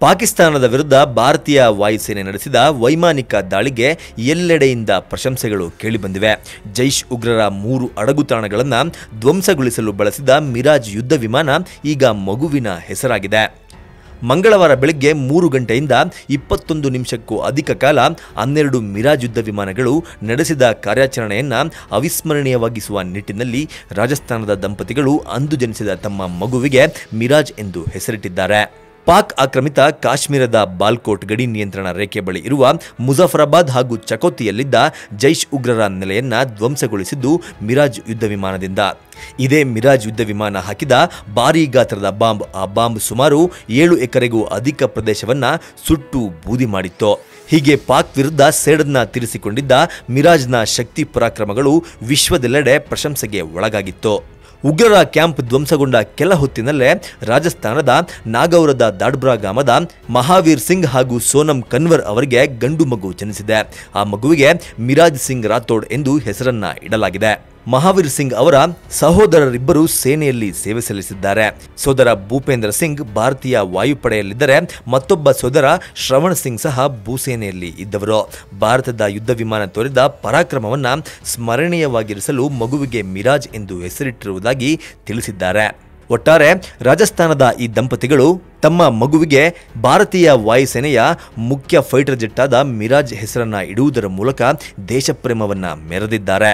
ಪಾಕಿಸ್ತಾನದ ವಿರುದ್ಧ ಭಾರತೀಯ ವಾಯುಸೇನೆ ನಡೆಸಿದ ವೈಮಾನಿಕ ದಾಳಿಗೆ ಎಲ್ಲೆಡೆಯಿಂದ ಪ್ರಶಂಸೆಗಳು ಕೇಳಿಬಂದಿವೆ. ಜೈಷ್ ಉಗ್ರರ 3 ಅಡಗುತಾಣಗಳನ್ನು ಧ್ವಂಸಗೊಳಿಸಲು ಬಳಸಿದ ಮಿರಾಜ್ ಯುದ್ಧ ವಿಮಾನ ಈಗ ಮಗುವಿನ ಹೆಸರಾಗಿದೆ. ಮಂಗಳವಾರ ಬೆಳಗ್ಗೆ 3 ಗಂಟೆಯಿಂದ 21 ನಿಮಿಷಕ್ಕೂ ಅಧಿಕ ಕಾಲ 12 ಮಿರಾಜ್ ಯುದ್ಧ ವಿಮಾನಗಳು ನಡೆಸಿದ ಕಾರ್ಯಾಚರಣೆಯನ್ನು ಅವಿಸ್ಮರಣೀಯವಾಗಿಸುವ ನಿಟ್ಟಿನಲ್ಲಿ ರಾಜಸ್ಥಾನದ ದಂಪತಿಗಳು ಅಂದು ಜನಿಸಿದ ತಮ್ಮ ಮಗುವಿಗೆ ಮಿರಾಜ್ ಎಂದು ಹೆಸರಿಟ್ಟಿದ್ದಾರೆ. ಪಾಕ್ ಆಕ್ರಮಿತ ಕಾಶ್ಮೀರದ ಬಾಲ್ಕೋಟ್ ಗಡಿ ನಿಯಂತ್ರಣ ರೇಖೆ ಬಳಿ ಇರುವ ಮುಜಫರಾಬಾದ್ ಹಾಗೂ ಚಕೋತಿಯಲ್ಲಿದ್ದ ಜೈಷ್ ಉಗ್ರರ ನೆಲೆಯನ್ನ ಧ್ವಂಸಗೊಳಿಸಿದ್ದು ಮಿರಾಜ್ ಯುದ್ಧ ವಿಮಾನದಿಂದ. ಇದೇ ಮಿರಾಜ್ ಯುದ್ಧ ವಿಮಾನ ಹಾಕಿದ ಭಾರೀ ಗಾತ್ರದ ಬಾಂಬ್. ಆ ಬಾಂಬ್ ಸುಮಾರು 7 ಎಕರೆಗೂ ಅಧಿಕ ಪ್ರದೇಶವನ್ನ ಸುಟ್ಟು ಬೂದಿ ಮಾಡಿತ್ತು. ಹೀಗೆ ಪಾಕ್ ವಿರುದ್ಧ ಸೇಡನ್ನ ತೀರಿಸಿಕೊಂಡಿದ್ದ ಮಿರಾಜ್ನ ಶಕ್ತಿ ಪರಾಕ್ರಮಗಳು ವಿಶ್ವದೆಲ್ಲೆಡೆ ಪ್ರಶಂಸೆಗೆ ಒಳಗಾಗಿತ್ತು. ಉಗ್ರರ ಕ್ಯಾಂಪ್ ಧ್ವಂಸಗೊಂಡ ಕೆಲ ಹೊತ್ತಿನಲ್ಲೇ ರಾಜಸ್ಥಾನದ ನಾಗೌರದ ದಾಡ್ಬ್ರಾ ಗ್ರಾಮದ ಮಹಾವೀರ್ ಸಿಂಗ್ ಹಾಗೂ ಸೋನಂ ಕನ್ವರ್ ಅವರಿಗೆ ಗಂಡು ಮಗು ಜನಿಸಿದೆ. ಆ ಮಗುವಿಗೆ ಮಿರಾಜ್ ಸಿಂಗ್ ರಾಥೋಡ್ ಎಂದು ಹೆಸರನ್ನ ಇಡಲಾಗಿದೆ. ಮಹಾವೀರ್ ಸಿಂಗ್ ಅವರ ಸಹೋದರರಿಬ್ಬರು ಸೇನೆಯಲ್ಲಿ ಸೇವೆ ಸಲ್ಲಿಸಿದ್ದಾರೆ. ಸೋದರ ಭೂಪೇಂದ್ರ ಸಿಂಗ್ ಭಾರತೀಯ ವಾಯುಪಡೆಯಲ್ಲಿದ್ದರೆ ಮತ್ತೊಬ್ಬ ಸೋದರ ಶ್ರವಣ್ ಸಿಂಗ್ ಸಹ ಭೂಸೇನೆಯಲ್ಲಿ ಇದ್ದವರು. ಭಾರತದ ಯುದ್ಧ ವಿಮಾನ ತೋರಿದ ಪರಾಕ್ರಮವನ್ನ ಸ್ಮರಣೀಯವಾಗಿರಿಸಲು ಮಗುವಿಗೆ ಮಿರಾಜ್ ಎಂದು ಹೆಸರಿಟ್ಟಿರುವುದಾಗಿ ತಿಳಿಸಿದ್ದಾರೆ. ಒಟ್ಟಾರೆ ರಾಜಸ್ಥಾನದ ಈ ದಂಪತಿಗಳು ತಮ್ಮ ಮಗುವಿಗೆ ಭಾರತೀಯ ವಾಯುಸೇನೆಯ ಮುಖ್ಯ ಫೈಟರ್ ಜೆಟ್ ಆದ ಮಿರಾಜ್ ಹೆಸರನ್ನ ಇಡುವುದರ ಮೂಲಕ ದೇಶಪ್ರೇಮವನ್ನ ಮೆರೆದಿದ್ದಾರೆ.